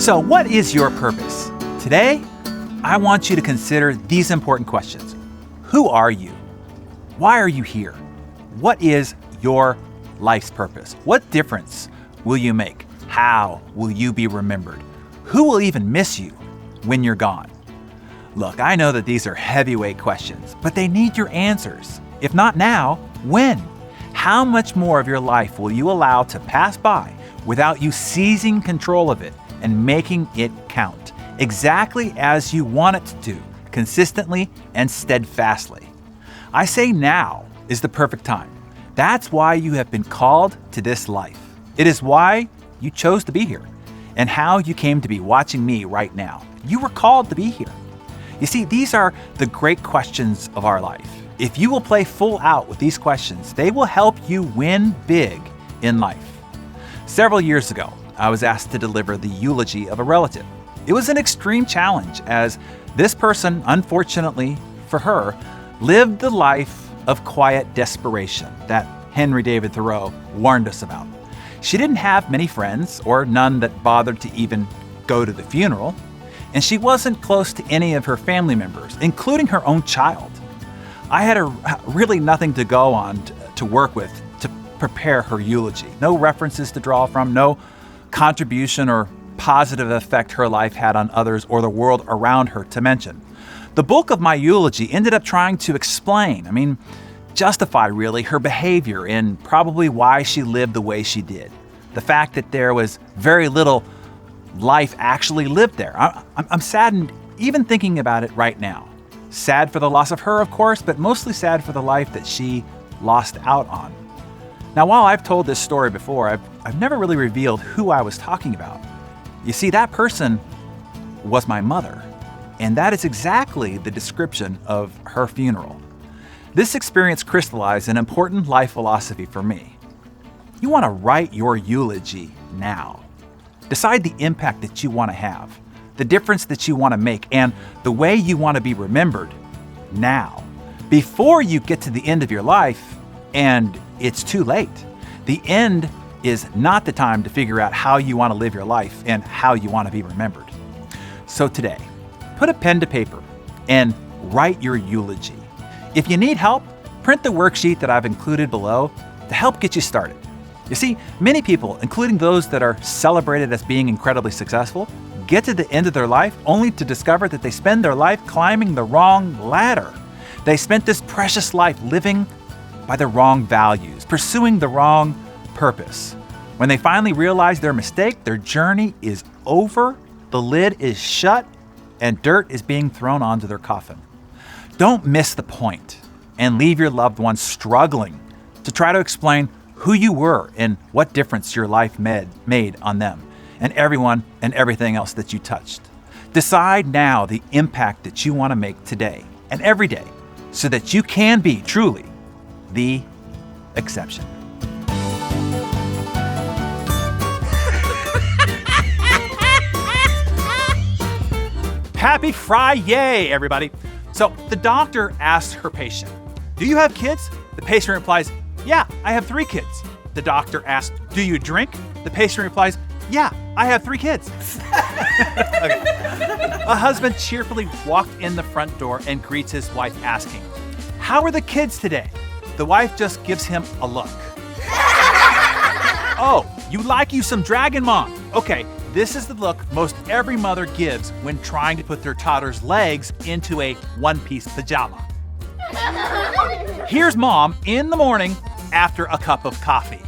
So, what is your purpose? Today, I want you to consider these important questions. Who are you? Why are you here? What is your life's purpose? What difference will you make? How will you be remembered? Who will even miss you when you're gone? Look, I know that these are heavyweight questions, but they need your answers. If not now, when? How much more of your life will you allow to pass by without you seizing control of it and making it count, exactly as you want it to, consistently and steadfastly? I say now is the perfect time. That's why you have been called to this life. It is why you chose to be here and how you came to be watching me right now. You were called to be here. You see, these are the great questions of our life. If you will play full out with these questions, they will help you win big in life. Several years ago, I was asked to deliver the eulogy of a relative. It was an extreme challenge as this person, unfortunately for her, lived the life of quiet desperation that Henry David Thoreau warned us about. She didn't have many friends or none that bothered to even go to the funeral, and she wasn't close to any of her family members, including her own child. I had really nothing to go on to work with to prepare her eulogy. No references to draw from, no contribution or positive effect her life had on others or the world around her to mention. The bulk of my eulogy ended up trying to explain, justify really, her behavior and probably why she lived the way she did. The fact that there was very little life actually lived there. I'm saddened even thinking about it right now. Sad for the loss of her, of course, but mostly sad for the life that she lost out on. Now, while I've told this story before, I've never really revealed who I was talking about. You see, that person was my mother, and that is exactly the description of her funeral. This experience crystallized an important life philosophy for me. You want to write your eulogy now. Decide the impact that you want to have, the difference that you want to make, and the way you want to be remembered now, before you get to the end of your life and it's too late. The end is not the time to figure out how you want to live your life and how you want to be remembered. So today, put a pen to paper and write your eulogy. If you need help, print the worksheet that I've included below to help get you started. You see, many people, including those that are celebrated as being incredibly successful, get to the end of their life only to discover that they spend their life climbing the wrong ladder. They spent this precious life living by the wrong values, pursuing the wrong purpose. When they finally realize their mistake, their journey is over, the lid is shut, and dirt is being thrown onto their coffin. Don't miss the point and leave your loved ones struggling to try to explain who you were and what difference your life made on them and everyone and everything else that you touched. Decide now the impact that you want to make today and every day so that you can be truly the exception. Happy Friday, everybody. So the doctor asks her patient, "Do you have kids?" The patient replies, "Yeah, I have 3 kids." The doctor asks, "Do you drink?" The patient replies, "Yeah, I have 3 kids." Okay. A husband cheerfully walked in the front door and greets his wife asking, "How are the kids today?" The wife just gives him a look. "Oh, you like you some Dragon Mom." Okay, this is the look most every mother gives when trying to put their toddler's legs into a one-piece pajama. Here's Mom in the morning after a cup of coffee.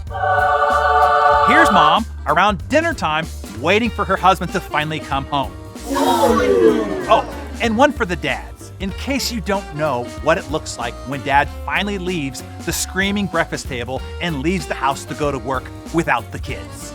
Here's Mom around dinner time waiting for her husband to finally come home. Oh, and one for the dads, in case you don't know what it looks like when Dad finally leaves the screaming breakfast table and leaves the house to go to work without the kids.